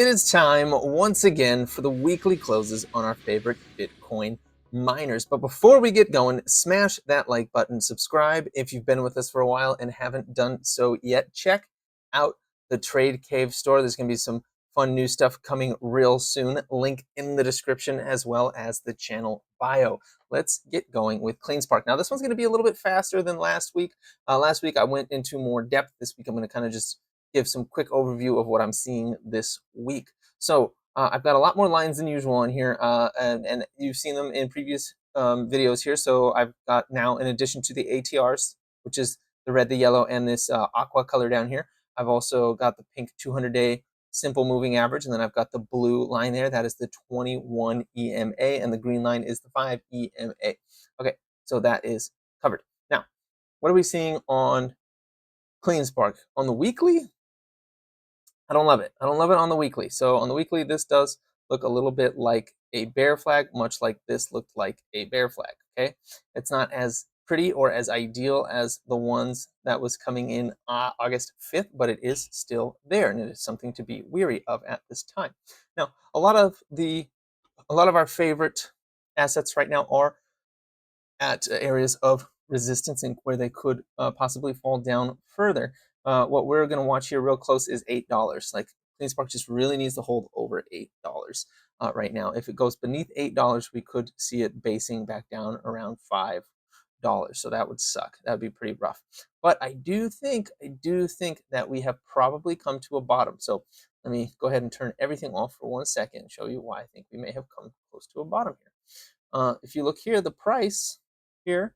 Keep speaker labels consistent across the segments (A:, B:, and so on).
A: It is time once again for the weekly closes on our favorite Bitcoin miners. But before we get going, smash that like button, subscribe if you've been with us for a while and haven't done so yet. Check out the Trade Cave store. There's going to be some fun new stuff coming real soon. Link in the description as well as the channel bio. Let's get going with CleanSpark. Now, this one's going to be a little bit faster than last week. Last week, I went into more depth. This week, I'm going to kind of just give some quick overview of what I'm seeing this week. So I've got a lot more lines than usual on here, and you've seen them in previous videos here. So I've got now, in addition to the ATRs, which is the red, the yellow, and this aqua color down here, I've also got the pink 200-day simple moving average, and then I've got the blue line there. That is the 21 EMA, and the green line is the 5 EMA. Okay, so that is covered. Now, what are we seeing on CleanSpark? On the weekly, I don't love it. I don't love it on the weekly. So on the weekly, this does look a little bit like a bear flag, much like this looked like a bear flag, okay? It's not as pretty or as ideal as the ones that was coming in August 5th, but it is still there, and it is something to be weary of at this time. Now, a lot of our favorite assets right now are at areas of resistance and where they could possibly fall down further. What we're going to watch here real close is $8. Like, CleanSpark just really needs to hold over $8 right now. If it goes beneath $8, we could see it basing back down around $5. So that would suck. That would be pretty rough. But I do think that we have probably come to a bottom. So let me go ahead and turn everything off for 1 second and show you why I think we may have come close to a bottom here. If you look here, the price here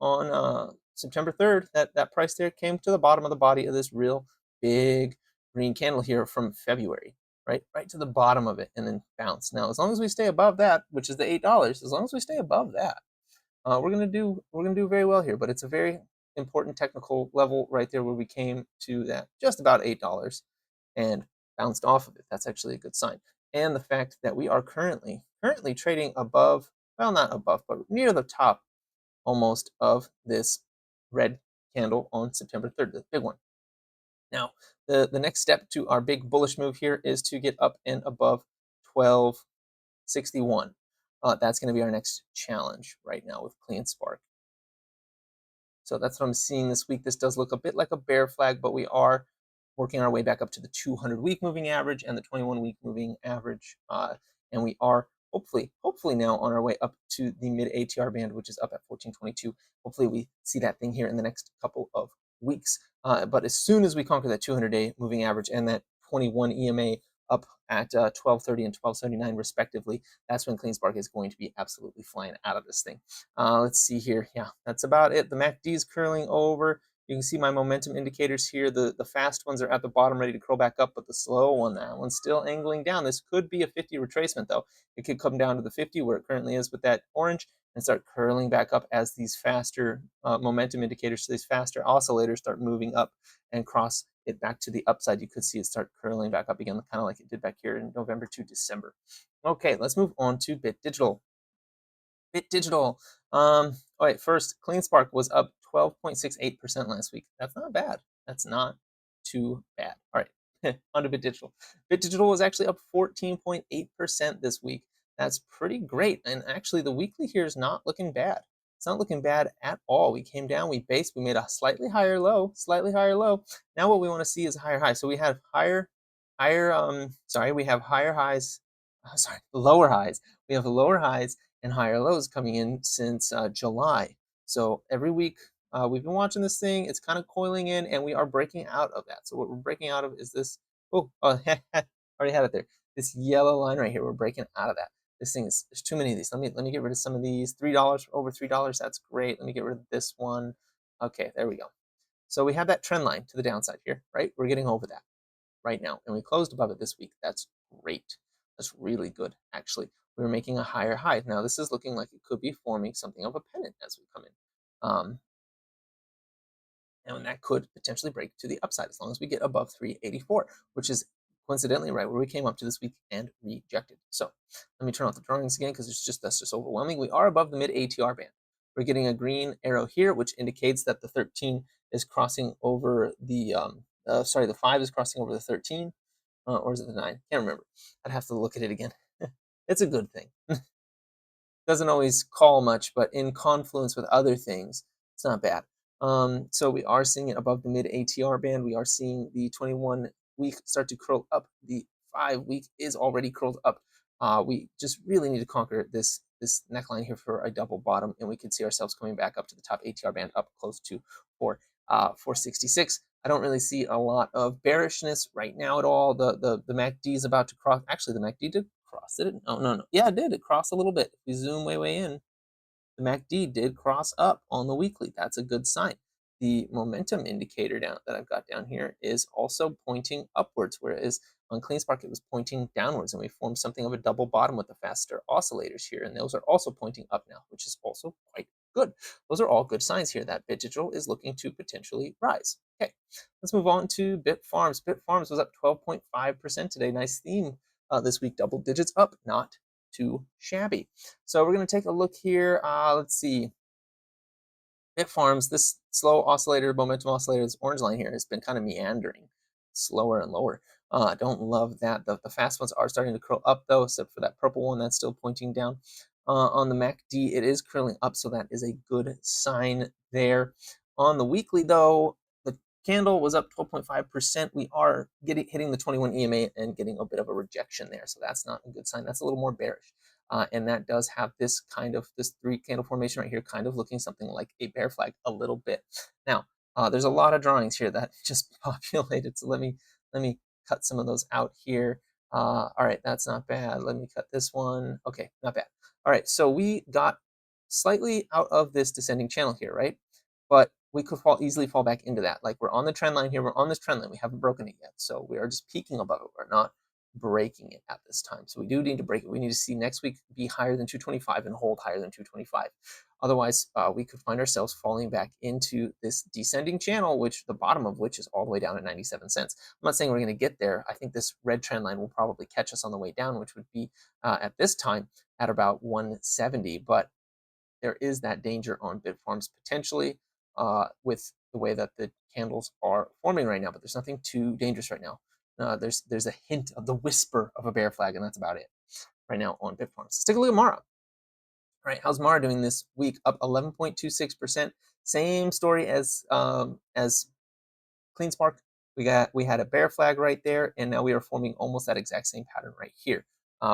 A: on September 3rd, that price there came to the bottom of the body of this real big green candle here from February, right to the bottom of it, and then bounce. Now, as long as we stay above that, which is the $8, as long as we stay above that, we're gonna do very well here. But it's a very important technical level right there where we came to that just about $8 and bounced off of it. That's actually a good sign. And the fact that we are currently trading above, well, not above, but near the top almost of this red candle on September 3rd, the big one. Now, the next step to our big bullish move here is to get up and above 1261. That's going to be our next challenge right now with CleanSpark. So that's what I'm seeing this week. This does look a bit like a bear flag, but we are working our way back up to the 200-week moving average and the 21-week moving average. And we are hopefully now on our way up to the mid ATR band, which is up at 1422. Hopefully we see that thing here in the next couple of weeks. But as soon as we conquer that 200-day moving average and that 21 EMA up at 1230 and 1279 respectively, that's when CleanSpark is going to be absolutely flying out of this thing. Let's see here. Yeah, that's about it. The MACD is curling over. You can see my momentum indicators here. The fast ones are at the bottom ready to curl back up, but the slow one, that one's still angling down. This could be a 50 retracement, though. It could come down to the 50 where it currently is with that orange and start curling back up as these faster momentum indicators, so these faster oscillators start moving up and cross it back to the upside. You could see it start curling back up again, kind of like it did back here in November to December. Okay, let's move on to Bitdigital. All right, first, CleanSpark was up 12.68% last week. That's not bad. That's not too bad. All right, on to Bitdigital. Bitdigital was actually up 14.8% this week. That's pretty great. And actually, the weekly here is not looking bad. It's not looking bad at all. We came down, we based, we made a slightly higher low. Now what we want to see is a higher high. So we have we have higher highs, lower highs. We have lower highs and higher lows coming in since July. So every week we've been watching this thing. It's kind of coiling in, and we are breaking out of that. So what we're breaking out of is this. Oh, already had it there. This yellow line right here. We're breaking out of that. This thing is, there's too many of these. Let me get rid of some of these. $3 over $3. That's great. Let me get rid of this one. Okay, there we go. So we have that trend line to the downside here, right? We're getting over that right now, and we closed above it this week. That's great. That's really good, actually. We're making a higher high. Now, this is looking like it could be forming something of a pennant as we come in. And that could potentially break to the upside as long as we get above 384, which is coincidentally right where we came up to this week and rejected. So let me turn off the drawings again because that's just overwhelming. We are above the mid ATR band. We're getting a green arrow here, which indicates that the 13 is crossing over the the 5 is crossing over the 13. or is it the 9? Can't remember. I'd have to look at it again. It's a good thing. Doesn't always call much, but in confluence with other things, it's not bad. So we are seeing it above the mid ATR band. We are seeing the 21 week start to curl up. The 5 week is already curled up. We just really need to conquer this neckline here for a double bottom, and we can see ourselves coming back up to the top ATR band, up close to 466. I don't really see a lot of bearishness right now at all. The MACD is about to cross. Actually, the MACD did cross, did it? Oh, no. Yeah, it did. It crossed a little bit. If we zoom way in, the MACD did cross up on the weekly. That's a good sign. The momentum indicator down that I've got down here is also pointing upwards, whereas on CleanSpark it was pointing downwards, and we formed something of a double bottom with the faster oscillators here, and those are also pointing up now, which is also quite good. Those are all good signs here that Bitdigital is looking to potentially rise. Okay, let's move on to Bitfarms. Bitfarms was up 12.5% today. Nice theme this week, double digits up, not too shabby. So we're going to take a look here. Let's see. Bitfarms, this slow oscillator, momentum oscillator, this orange line here has been kind of meandering, slower and lower. Don't love that. The fast ones are starting to curl up though, except for that purple one that's still pointing down. On the MACD, it is curling up, so that is a good sign there. On the weekly though, the candle was up 12.5%. We are hitting the 21 EMA and getting a bit of a rejection there, so that's not a good sign. That's a little more bearish. And that does have this three candle formation right here, kind of looking something like a bear flag a little bit. Now, there's a lot of drawings here that just populated, so let me cut some of those out here. All right, that's not bad. Let me cut this one. Okay, not bad. All right, so we got slightly out of this descending channel here, right? But we could easily fall back into that. Like, we're on the trend line here. We're on this trend line. We haven't broken it yet, so we are just peaking above it. We're not breaking it at this time. So we do need to break it. We need to see next week be higher than 225 and hold higher than 225. Otherwise, we could find ourselves falling back into this descending channel, which the bottom of which is all the way down at 97 cents. I'm not saying we're going to get there. I think this red trend line will probably catch us on the way down, which would be at this time at about 170. But there is that danger on Bitfarms potentially with the way that the candles are forming right now, but there's nothing too dangerous right now. There's a hint of the whisper of a bear flag, and that's about it right now on Bitfarms. Let's take a look at Mara. All right, how's Mara doing this week? Up 11.26%. Same story as CleanSpark. We had a bear flag right there, and now we are forming almost that exact same pattern right here.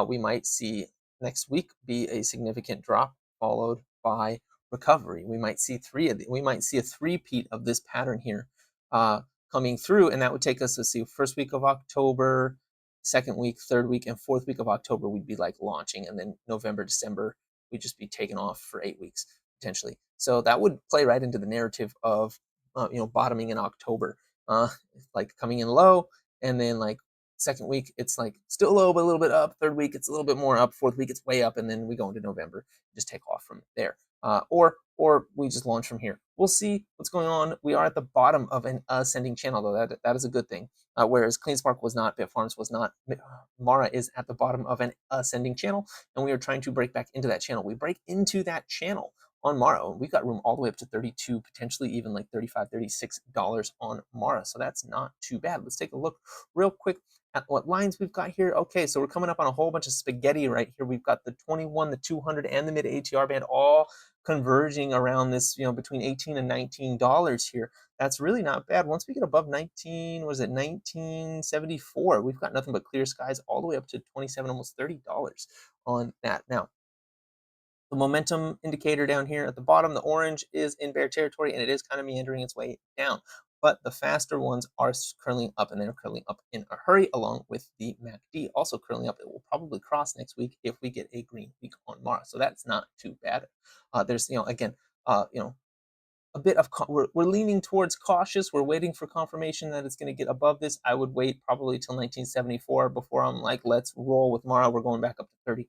A: We might see next week be a significant drop followed by recovery. We might see a three-peat of this pattern here coming through, and that would take us, let's see, first week of October, second week, third week, and fourth week of October, we'd be like launching, and then November, December, we'd just be taken off for 8 weeks potentially. So that would play right into the narrative of bottoming in October, like coming in low, and then like second week it's like still low but a little bit up. Third week it's a little bit more up. Fourth week it's way up, and then we go into November, just take off from there. Or we just launch from here. We'll see what's going on. We are at the bottom of an ascending channel, though. That is a good thing. Whereas CleanSpark was not, Bitfarms was not, Mara is at the bottom of an ascending channel, and we are trying to break back into that channel. We break into that channel on Mara. We've got room all the way up to 32, potentially even like $35, $36 on Mara. So that's not too bad. Let's take a look real quick at what lines we've got here. Okay, so we're coming up on a whole bunch of spaghetti right here. We've got the 21, the 200, and the mid ATR band all converging around this, between $18 and $19 here. That's really not bad. Once we get above 19, what is it, 1974, we've got nothing but clear skies all the way up to 27, almost $30 on that. Now, the momentum indicator down here at the bottom, the orange, is in bear territory, and it is kind of meandering its way down. But the faster ones are curling up, and they're curling up in a hurry, along with the MACD also curling up. It will probably cross next week if we get a green week on Mars. So that's not too bad. There's, again, a bit of, we're leaning towards cautious. We're waiting for confirmation that it's going to get above this. I would wait probably till 1974 before I'm like, let's roll with Mara. We're going back up to 30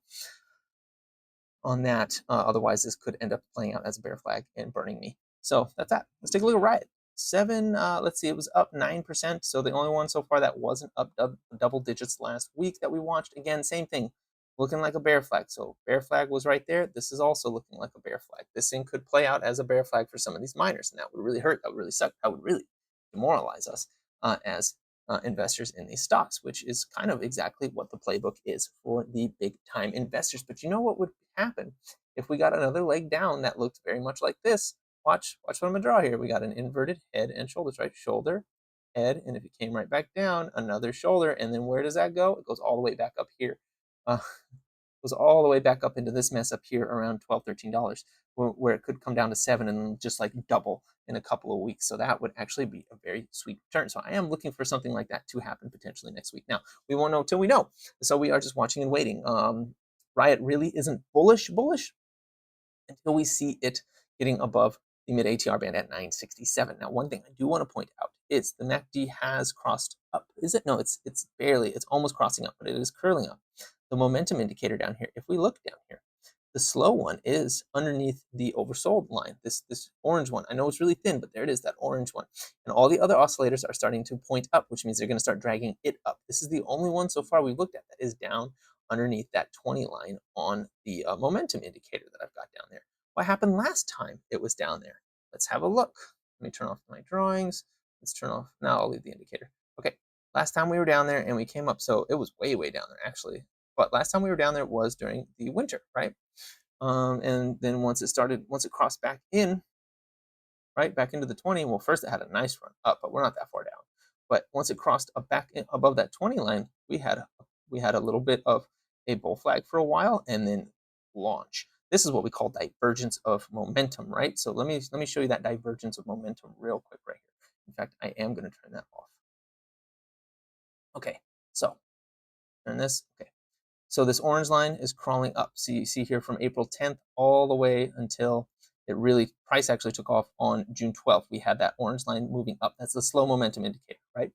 A: on that. Otherwise, this could end up playing out as a bear flag and burning me. So that's that. Let's take a look at Riot. Let's see, it was up 9%. So the only one so far that wasn't up double digits last week that we watched. Again, same thing, looking like a bear flag. So bear flag was right there. This is also looking like a bear flag. This thing could play out as a bear flag for some of these miners, and that would really hurt. That would really suck. That would really demoralize us as investors in these stocks, which is kind of exactly what the playbook is for the big time investors. But you know what would happen if we got another leg down that looked very much like this? Watch what I'm gonna draw here. We got an inverted head and shoulders, right? Shoulder, head, and if it came right back down, another shoulder, and then where does that go? It goes all the way back up here. Goes all the way back up into this mess up here around $12, $13, where it could come down to 7 and just like double in a couple of weeks. So that would actually be a very sweet return. So I am looking for something like that to happen potentially next week. Now, we won't know till we know. So we are just watching and waiting. Riot really isn't bullish until we see it getting above the mid ATR band at 967. Now, one thing I do want to point out is the MACD has crossed up. Is it? No, it's barely, it's almost crossing up, but it is curling up. The momentum indicator down here, if we look down here, the slow one is underneath the oversold line, this orange one. I know it's really thin, but there it is, that orange one. And all the other oscillators are starting to point up, which means they're going to start dragging it up. This is the only one so far we've looked at that is down underneath that 20 line on the momentum indicator that I've got down there. What happened last time it was down there? Let's have a look. Let me turn off my drawings. Let's turn off, now I'll leave the indicator. Okay, last time we were down there and we came up, so it was way, way down there actually. But last time we were down there was during the winter, right? And then once it crossed back in, right, back into the 20, well, first it had a nice run up, but we're not that far down. But once it crossed up back above that 20 line, we had a little bit of a bull flag for a while and then launch. This is what we call divergence of momentum, right? So let me show you that divergence of momentum real quick right here. In fact, I am going to turn that off. Okay, so turn this. Okay, so this orange line is crawling up. So you see here from April 10th all the way until it really, price actually took off on June 12th. We had that orange line moving up. That's the slow momentum indicator, right?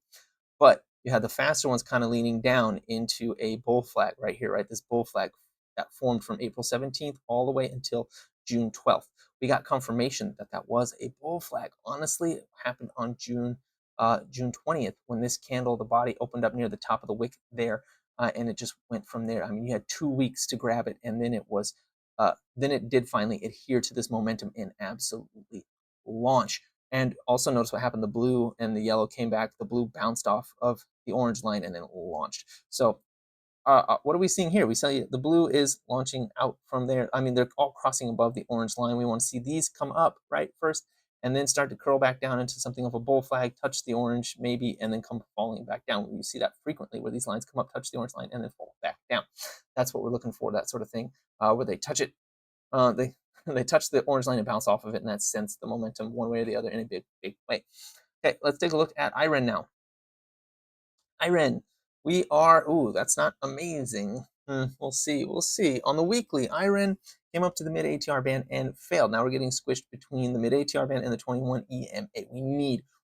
A: But you had the faster ones kind of leaning down into a bull flag right here, right? This bull flag that formed from April 17th all the way until June 12th. We got confirmation that that was a bull flag. Honestly, it happened on June 20th when this candle, the body opened up near the top of the wick there, and it just went from there. I mean, you had 2 weeks to grab it, and then then it did finally adhere to this momentum and absolutely launch. And also notice what happened. The blue and the yellow came back. The blue bounced off of the orange line and then launched. So what are we seeing here? We see the blue is launching out from there. I mean, they're all crossing above the orange line. We want to see these come up, right, first, and then start to curl back down into something of a bull flag, touch the orange maybe, and then come falling back down. You see that frequently where these lines come up, touch the orange line, and then fall back down. That's what we're looking for, that sort of thing, where they touch it, they they touch the orange line and bounce off of it, and that sends the momentum one way or the other in a big, big way. Okay, let's take a look at Iren now. Iren, we are, ooh, that's not amazing. We'll see, we'll see. On the weekly, Iren came up to the mid ATR band and failed. Now we're getting squished between the mid ATR band and the 21 EMA.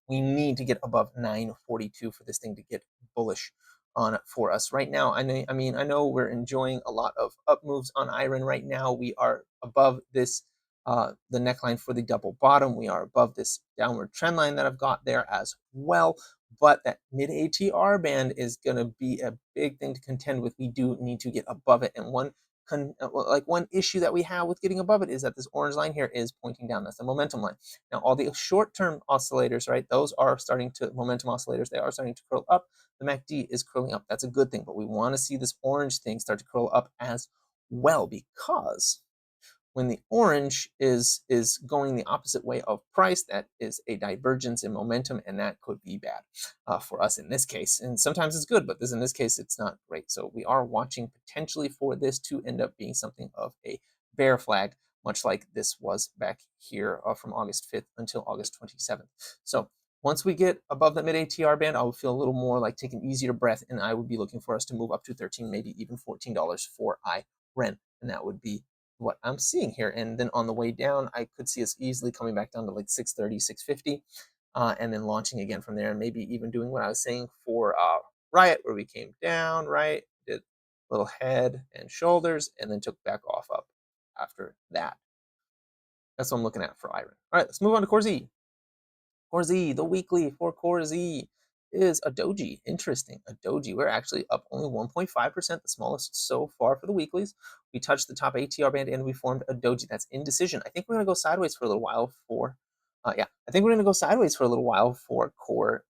A: We need to get above 942 for this thing to get bullish on for us right now. I know we're enjoying a lot of up moves on Iren right now. We are above this the neckline for the double bottom. We are above this downward trend line that I've got there as well. But that mid ATR band is going to be a big thing to contend with. We do need to get above it. And one issue that we have with getting above it is that this orange line here is pointing down. That's the momentum line. Now, all the short-term oscillators, right, those are starting to, momentum oscillators, they are starting to curl up. The MACD is curling up. That's a good thing. But we want to see this orange thing start to curl up as well, because when the orange is going the opposite way of price, that is a divergence in momentum, and that could be bad for us in this case. And sometimes it's good, but in this case, it's not great. So we are watching potentially for this to end up being something of a bear flag, much like this was back here from August 5th until August 27th. So once we get above the mid ATR band, I would feel a little more like taking an easier breath, and I would be looking for us to move up to 13, maybe even $14 for Iren, and that would be what I'm seeing here. And then on the way down, I could see us easily coming back down to like 630, 650, and then launching again from there, and maybe even doing what I was saying for Riot, where we came down, right, did a little head and shoulders, and then took back off up after that. That's what I'm looking at for Iren. All right, let's move on to Corz. Corz, the weekly for Corz is a doji. Interesting, a doji. We're actually up only 1.5%, the smallest so far for the weeklies. We touched the top ATR band and we formed a doji. That's indecision. I think we're going to go sideways for a little while for, I think we're going to go sideways for a little while for Corz.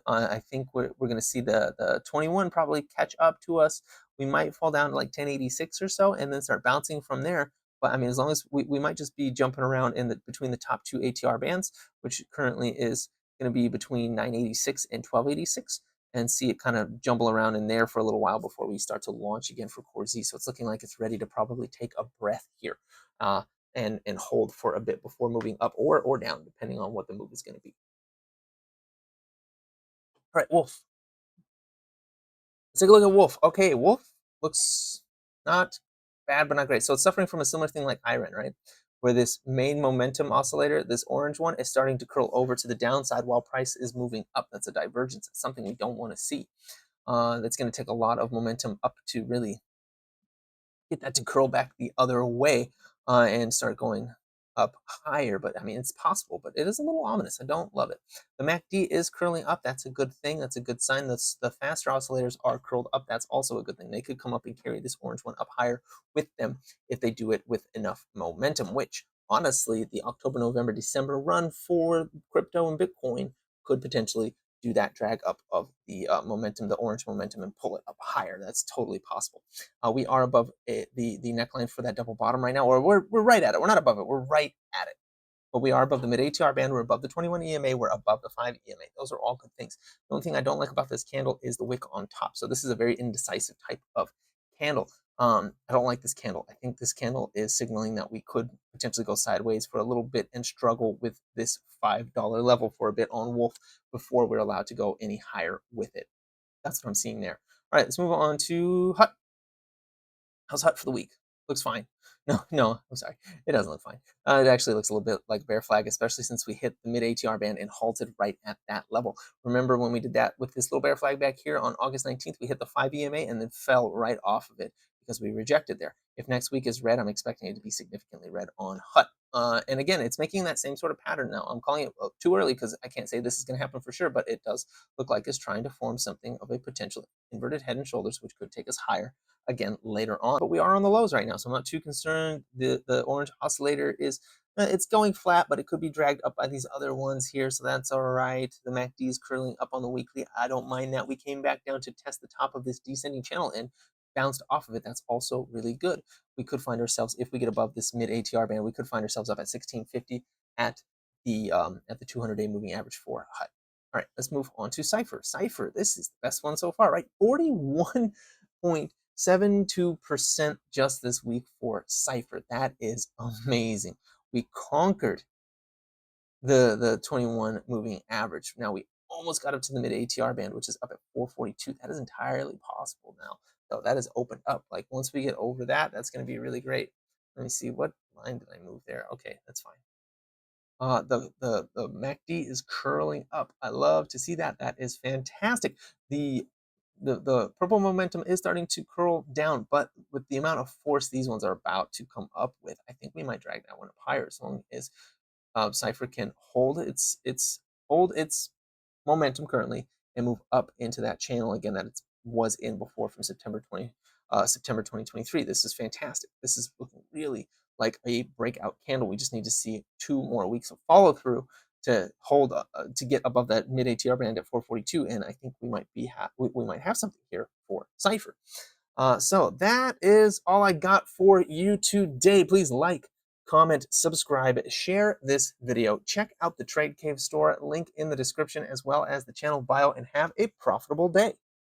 A: I think we're going to see the 21 probably catch up to us. We might fall down to like 1086 or so and then start bouncing from there. But I mean, as long as we might just be jumping around in between the top two ATR bands, which currently is going to be between 986 and 1286, and see it kind of jumble around in there for a little while before we start to launch again for Corz. So it's looking like it's ready to probably take a breath here, and hold for a bit before moving up or down, depending on what the move is going to be. All right, Wulf. Let's take a look at Wulf. Okay, Wulf looks not bad, but not great. So it's suffering from a similar thing like Iren, right? Where this main momentum oscillator, this orange one, is starting to curl over to the downside while price is moving up. That's a divergence. It's something we don't want to see. That's going to take a lot of momentum up to really get that to curl back the other way, and start going up higher. But I mean, it's possible, but it is a little ominous. I don't love it. The MACD is curling up. That's a good thing. That's a good sign. The faster oscillators are curled up. That's also a good thing. They could come up and carry this orange one up higher with them if they do it with enough momentum, which honestly, the October, November, December run for crypto and Bitcoin could potentially do that drag up of the momentum, the orange momentum, and pull it up higher. That's totally possible. We are above the neckline for that double bottom right now, or we're right at it. We're not above it. We're right at it. But we are above the mid ATR band. We're above the 21 EMA. We're above the 5 EMA. Those are all good things. The only thing I don't like about this candle is the wick on top. So this is a very indecisive type of candle. I don't like this candle. I think this candle is signaling that we could potentially go sideways for a little bit and struggle with this $5 level for a bit on Wulf before we're allowed to go any higher with it. That's what I'm seeing there. All right, let's move on to HUT. How's HUT for the week? Looks fine. No, I'm sorry. It doesn't look fine. It actually looks a little bit like bear flag, especially since we hit the mid ATR band and halted right at that level. Remember when we did that with this little bear flag back here on August 19th, we hit the 5 EMA and then fell right off of it because we rejected there. If next week is red, I'm expecting it to be significantly red on HUT. And again, it's making that same sort of pattern now. I'm calling it too early because I can't say this is going to happen for sure, but it does look like it's trying to form something of a potential inverted head and shoulders, which could take us higher again later on. But we are on the lows right now, so I'm not too concerned. The orange oscillator is it's going flat, but it could be dragged up by these other ones here, so that's all right. The MACD is curling up on the weekly. I don't mind that. We came back down to test the top of this descending channel and bounced off of it. That's also really good. We could find ourselves, if we get above this mid ATR band, we could find ourselves up at 1650 at the 200-day moving average for HUT. All right, let's move on to Cifr. Cifr, this is the best one so far, right? 41.72% just this week for Cifr. That is amazing. We conquered the 21 moving average. Now we almost got up to the mid ATR band, which is up at 442. That is entirely possible now. So that is opened up. Like once we get over that, that's going to be really great. Let me see, what line did I move there? Okay, that's fine. The MACD is curling up. I love to see that. That is fantastic. The purple momentum is starting to curl down, but with the amount of force these ones are about to come up with, I think we might drag that one up higher as long as Cifr can hold its momentum currently and move up into that channel again that it was in before from September 2023. This is fantastic. This is looking really like a breakout candle. We just need to see 2 more weeks of follow through to hold to get above that mid ATR band at 442, and I think we might we might have something here for Cifr. So that is all I got for you today. Please like, comment, subscribe, share this video. Check out the Trade Cave store, link in the description, as well as the channel bio, and have a profitable day.